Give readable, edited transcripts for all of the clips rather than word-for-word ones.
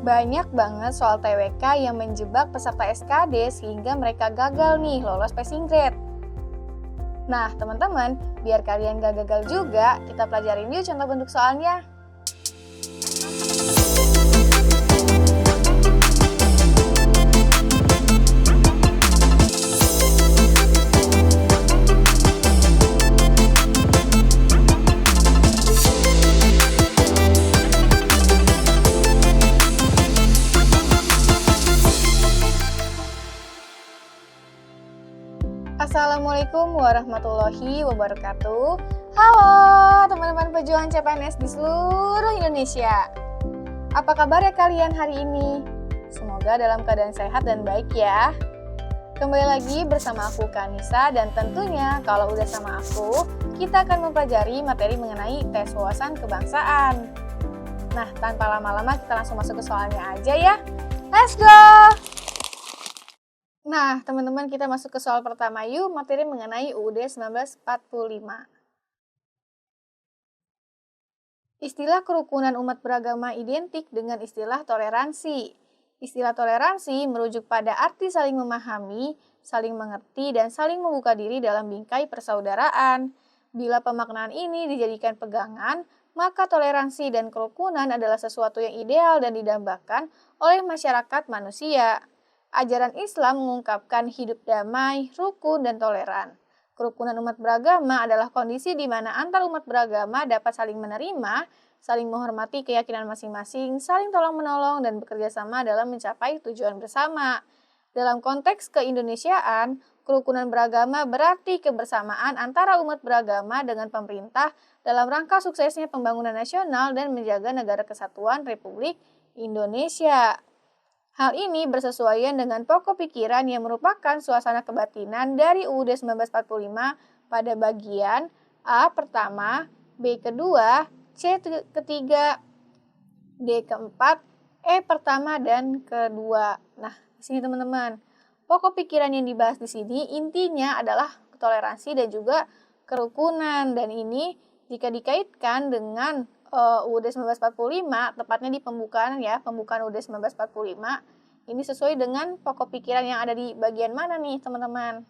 Banyak banget soal TWK yang menjebak peserta SKD sehingga mereka gagal nih lolos passing grade. Nah, teman-teman, biar kalian gak gagal juga, kita pelajarin yuk contoh bentuk soalnya. Assalamualaikum warahmatullahi wabarakatuh. Halo teman-teman pejuang CPNS di seluruh Indonesia. Apa kabar ya kalian hari ini? Semoga dalam keadaan sehat dan baik ya. Kembali lagi bersama aku Kanisa dan tentunya kalau udah sama aku, kita akan mempelajari materi mengenai tes wawasan kebangsaan. Nah, tanpa lama-lama kita langsung masuk ke soalnya aja ya. Let's go! Nah, teman-teman kita masuk ke soal pertama yuk, materi mengenai UUD 1945. Istilah kerukunan umat beragama identik dengan istilah toleransi. Istilah toleransi merujuk pada arti saling memahami, saling mengerti, dan saling membuka diri dalam bingkai persaudaraan. Bila pemaknaan ini dijadikan pegangan, maka toleransi dan kerukunan adalah sesuatu yang ideal dan didambakan oleh masyarakat manusia. Ajaran Islam mengungkapkan hidup damai, rukun, dan toleran. Kerukunan umat beragama adalah kondisi di mana antar umat beragama dapat saling menerima, saling menghormati keyakinan masing-masing, saling tolong-menolong, dan bekerja sama dalam mencapai tujuan bersama. Dalam konteks keindonesiaan, kerukunan beragama berarti kebersamaan antara umat beragama dengan pemerintah dalam rangka suksesnya pembangunan nasional dan menjaga negara kesatuan Republik Indonesia. Hal ini bersesuaian dengan pokok pikiran yang merupakan suasana kebatinan dari UUD 1945 pada bagian A pertama, B kedua, C ketiga, D keempat, E pertama dan kedua. Nah, di sini teman-teman, pokok pikiran yang dibahas di sini intinya adalah toleransi dan juga kerukunan, dan ini jika dikaitkan dengan UUD 1945, tepatnya di pembukaan UUD 1945, ini sesuai dengan pokok pikiran yang ada di bagian mana nih teman-teman?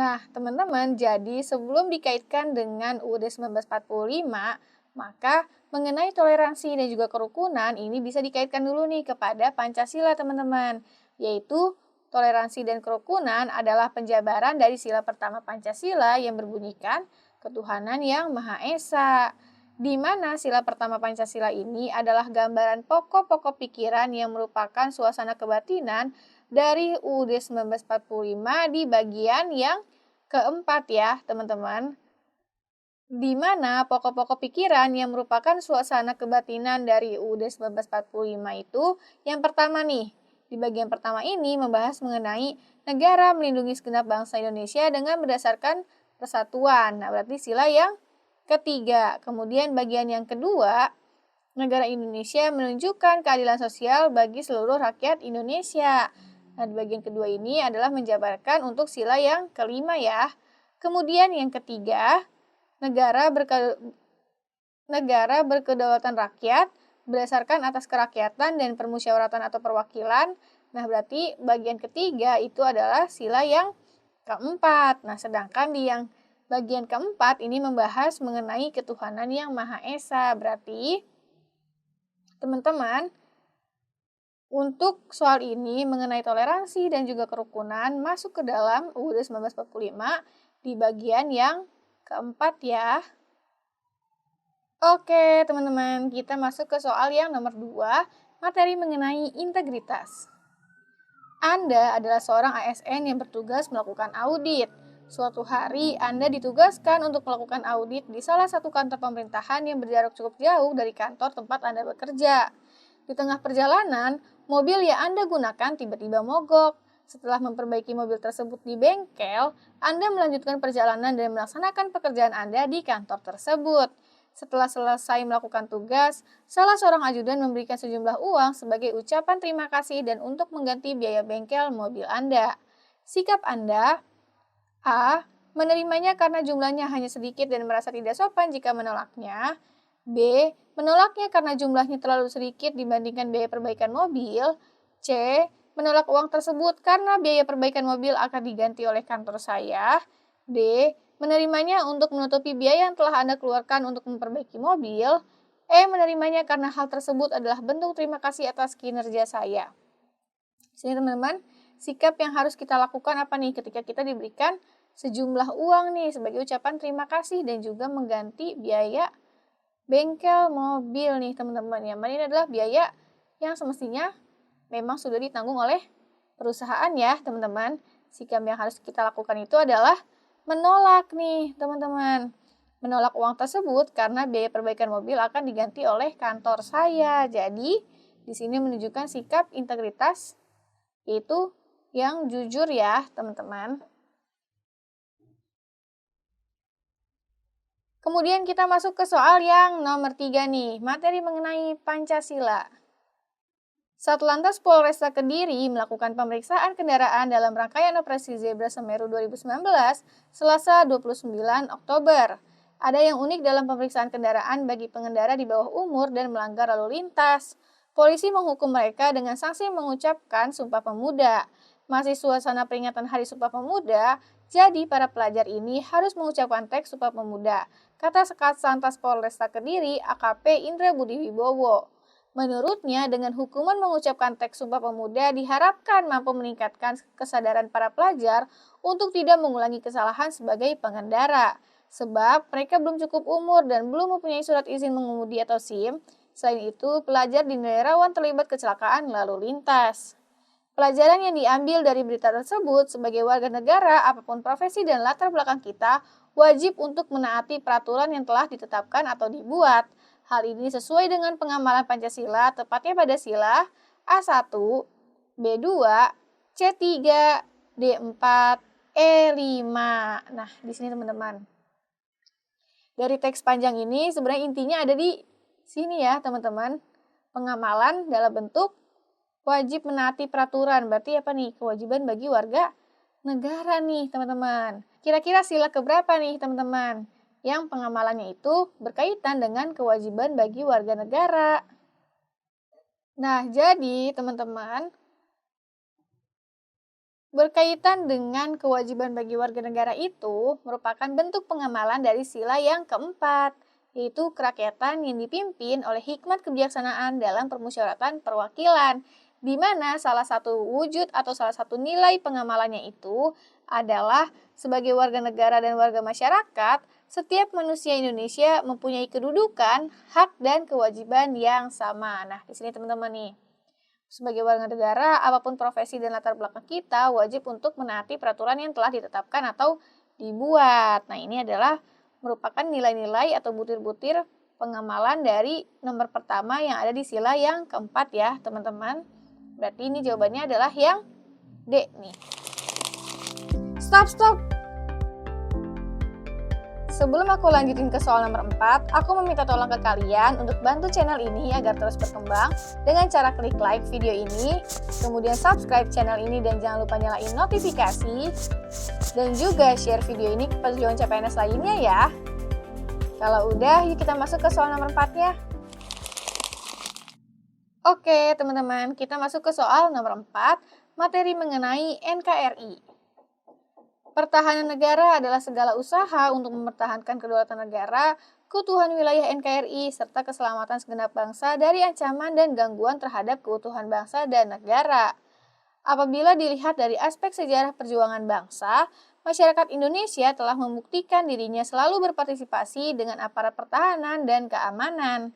Nah teman-teman, jadi sebelum dikaitkan dengan UUD 1945, maka mengenai toleransi dan juga kerukunan ini bisa dikaitkan dulu nih kepada Pancasila teman-teman, yaitu toleransi dan kerukunan adalah penjabaran dari sila pertama Pancasila yang berbunyikan ketuhanan yang Maha Esa, di mana sila pertama Pancasila ini adalah gambaran pokok-pokok pikiran yang merupakan suasana kebatinan dari UUD 1945 di bagian yang keempat ya teman-teman. Di mana pokok-pokok pikiran yang merupakan suasana kebatinan dari UUD 1945 itu yang pertama nih, di bagian pertama ini membahas mengenai negara melindungi segenap bangsa Indonesia dengan berdasarkan persatuan. Nah, berarti sila yang ketiga. Kemudian bagian yang kedua, negara Indonesia menunjukkan keadilan sosial bagi seluruh rakyat Indonesia. Nah, di bagian kedua ini adalah menjabarkan untuk sila yang kelima ya. Kemudian yang ketiga, negara berkedaulatan rakyat berdasarkan atas kerakyatan dan permusyawaratan atau perwakilan. Nah, berarti bagian ketiga itu adalah sila yang keempat. Nah, sedangkan di yang bagian keempat ini membahas mengenai ketuhanan yang Maha Esa. Berarti, teman-teman, untuk soal ini mengenai toleransi dan juga kerukunan masuk ke dalam UUD 1945 di bagian yang keempat ya. Oke, teman-teman, kita masuk ke soal yang nomor 2, materi mengenai integritas. Anda adalah seorang ASN yang bertugas melakukan audit. Suatu hari, Anda ditugaskan untuk melakukan audit di salah satu kantor pemerintahan yang berjarak cukup jauh dari kantor tempat Anda bekerja. Di tengah perjalanan, mobil yang Anda gunakan tiba-tiba mogok. Setelah memperbaiki mobil tersebut di bengkel, Anda melanjutkan perjalanan dan melaksanakan pekerjaan Anda di kantor tersebut. Setelah selesai melakukan tugas, salah seorang ajudan memberikan sejumlah uang sebagai ucapan terima kasih dan untuk mengganti biaya bengkel mobil Anda. Sikap Anda: A. Menerimanya karena jumlahnya hanya sedikit dan merasa tidak sopan jika menolaknya. B. Menolaknya karena jumlahnya terlalu sedikit dibandingkan biaya perbaikan mobil. C. Menolak uang tersebut karena biaya perbaikan mobil akan diganti oleh kantor saya. D. Menerimanya untuk menutupi biaya yang telah Anda keluarkan untuk memperbaiki mobil. E. Menerimanya karena hal tersebut adalah bentuk terima kasih atas kinerja saya. Sini teman-teman, sikap yang harus kita lakukan apa nih ketika kita diberikan sejumlah uang nih sebagai ucapan terima kasih dan juga mengganti biaya bengkel mobil nih teman-teman. Yang mana ini adalah biaya yang semestinya memang sudah ditanggung oleh perusahaan ya teman-teman. Sikap yang harus kita lakukan itu adalah menolak nih teman-teman. Menolak uang tersebut karena biaya perbaikan mobil akan diganti oleh kantor saya. Jadi di sini menunjukkan sikap integritas yaitu yang jujur ya teman-teman. Kemudian kita masuk ke soal yang nomor 3 nih, materi mengenai Pancasila. Satlantas Polresta Kediri melakukan pemeriksaan kendaraan dalam rangkaian operasi Zebra Semeru 2019, Selasa 29 Oktober. Ada yang unik dalam pemeriksaan kendaraan bagi pengendara di bawah umur dan melanggar lalu lintas. Polisi menghukum mereka dengan sanksi mengucapkan Sumpah Pemuda. Masih suasana peringatan Hari Sumpah Pemuda, jadi para pelajar ini harus mengucapkan teks Sumpah Pemuda, kata Satlantas Polresta Kediri AKP Indra Budi Wibowo. Menurutnya, dengan hukuman mengucapkan teks Sumpah Pemuda diharapkan mampu meningkatkan kesadaran para pelajar untuk tidak mengulangi kesalahan sebagai pengendara. Sebab mereka belum cukup umur dan belum mempunyai surat izin mengemudi atau SIM. Selain itu, pelajar dinilai rawan terlibat kecelakaan lalu lintas. Pelajaran yang diambil dari berita tersebut sebagai warga negara, apapun profesi dan latar belakang kita, wajib untuk menaati peraturan yang telah ditetapkan atau dibuat. Hal ini sesuai dengan pengamalan Pancasila, tepatnya pada sila A1, B2, C3, D4, E5. Nah, di sini teman-teman. Dari teks panjang ini sebenarnya intinya ada di sini ya, teman-teman. Pengamalan dalam bentuk wajib menaati peraturan. Berarti apa nih? Kewajiban bagi warga negara nih, teman-teman. Kira-kira sila keberapa nih, teman-teman? Yang pengamalannya itu berkaitan dengan kewajiban bagi warga negara. Nah, jadi teman-teman, berkaitan dengan kewajiban bagi warga negara itu merupakan bentuk pengamalan dari sila yang keempat, yaitu kerakyatan yang dipimpin oleh hikmat kebijaksanaan dalam permusyawaratan perwakilan, di mana salah satu wujud atau salah satu nilai pengamalannya itu adalah sebagai warga negara dan warga masyarakat, setiap manusia Indonesia mempunyai kedudukan, hak, dan kewajiban yang sama. Nah, di sini teman-teman nih, sebagai warga negara, apapun profesi dan latar belakang kita, wajib untuk menaati peraturan yang telah ditetapkan atau dibuat. Nah, ini adalah merupakan nilai-nilai atau butir-butir pengamalan dari nomor pertama yang ada di sila yang keempat ya, teman-teman. Berarti ini jawabannya adalah yang D nih. Stop! Sebelum aku lanjutin ke soal nomor 4, aku meminta tolong ke kalian untuk bantu channel ini agar terus berkembang dengan cara klik like video ini, kemudian subscribe channel ini dan jangan lupa nyalain notifikasi, dan juga share video ini ke pejuang CPNS lainnya ya. Kalau udah, yuk kita masuk ke soal nomor 4-nya. Oke teman-teman, kita masuk ke soal nomor 4, materi mengenai NKRI. Pertahanan negara adalah segala usaha untuk mempertahankan kedaulatan negara, keutuhan wilayah NKRI, serta keselamatan segenap bangsa dari ancaman dan gangguan terhadap keutuhan bangsa dan negara. Apabila dilihat dari aspek sejarah perjuangan bangsa, masyarakat Indonesia telah membuktikan dirinya selalu berpartisipasi dengan aparat pertahanan dan keamanan.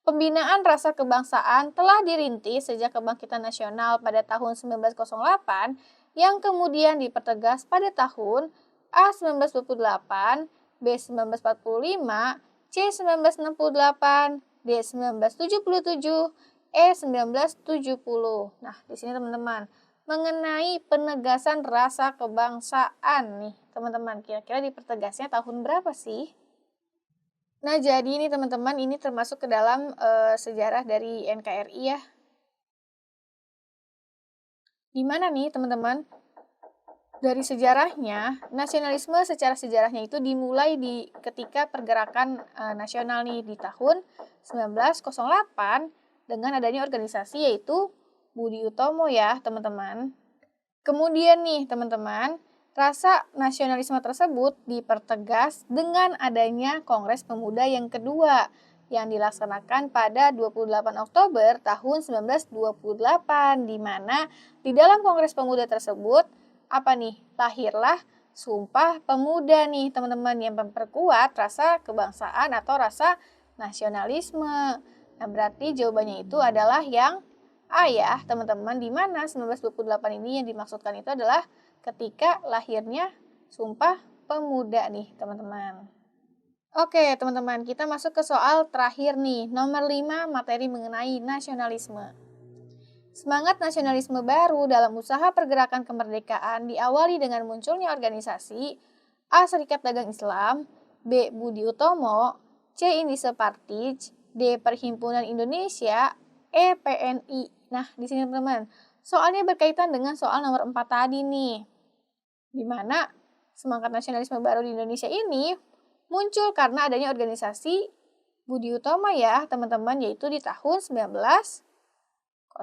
Pembinaan rasa kebangsaan telah dirintis sejak kebangkitan nasional pada tahun 1908 yang kemudian dipertegas pada tahun A 1928, B 1945, C 1968, D 1977, E 1970. Nah, di sini teman-teman, mengenai penegasan rasa kebangsaan nih, teman-teman, kira-kira dipertegasnya tahun berapa sih? Nah, jadi ini teman-teman, ini termasuk ke dalam sejarah dari NKRI ya. Di mana nih teman-teman? Dari sejarahnya, nasionalisme secara sejarahnya itu dimulai ketika pergerakan nasional nih di tahun 1908 dengan adanya organisasi yaitu Budi Utomo ya teman-teman. Kemudian nih teman-teman, rasa nasionalisme tersebut dipertegas dengan adanya Kongres Pemuda yang kedua yang dilaksanakan pada 28 Oktober tahun 1928 di mana di dalam Kongres Pemuda tersebut lahirlah Sumpah Pemuda nih teman-teman yang memperkuat rasa kebangsaan atau rasa nasionalisme. Nah, berarti jawabannya itu adalah yang A ya teman-teman, di mana 1928 ini yang dimaksudkan itu adalah ketika lahirnya Sumpah Pemuda nih teman-teman. Oke teman-teman, kita masuk ke soal terakhir nih, nomor 5 materi mengenai nasionalisme. Semangat nasionalisme baru dalam usaha pergerakan kemerdekaan diawali dengan munculnya organisasi A. Serikat Dagang Islam, B. Budi Utomo, C. Indische Partij, D. Perhimpunan Indonesia, E. PNI. Nah, di sini teman-teman, soalnya berkaitan dengan soal nomor 4 tadi nih, di mana semangat nasionalisme baru di Indonesia ini muncul karena adanya organisasi Budi Utomo ya teman-teman, yaitu di tahun 1908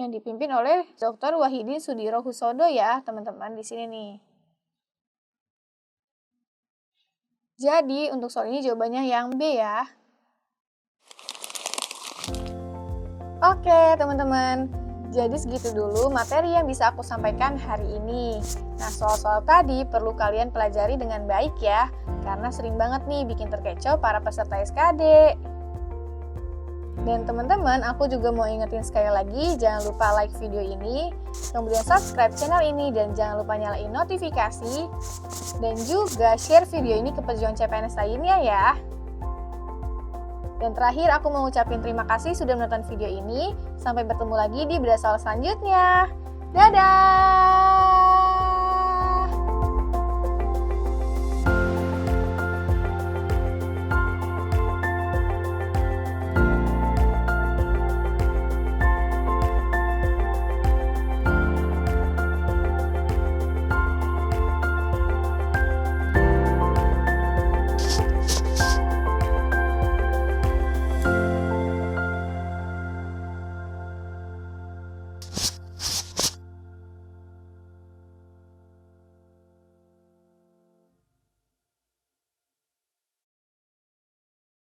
yang dipimpin oleh Dr. Wahidin Sudirohusodo ya teman-teman di sini nih. Jadi untuk soal ini jawabannya yang B ya. Oke teman-teman, jadi segitu dulu materi yang bisa aku sampaikan hari ini. Nah, soal-soal tadi perlu kalian pelajari dengan baik ya, karena sering banget nih bikin terkecoh para peserta SKD. Dan teman-teman, aku juga mau ingetin sekali lagi, jangan lupa like video ini, kemudian subscribe channel ini, dan jangan lupa nyalain notifikasi, dan juga share video ini ke pejuang CPNS lainnya ya. Dan terakhir, aku mau ngucapin terima kasih sudah menonton video ini. Sampai bertemu lagi di Bedah Soal selanjutnya. Dadah!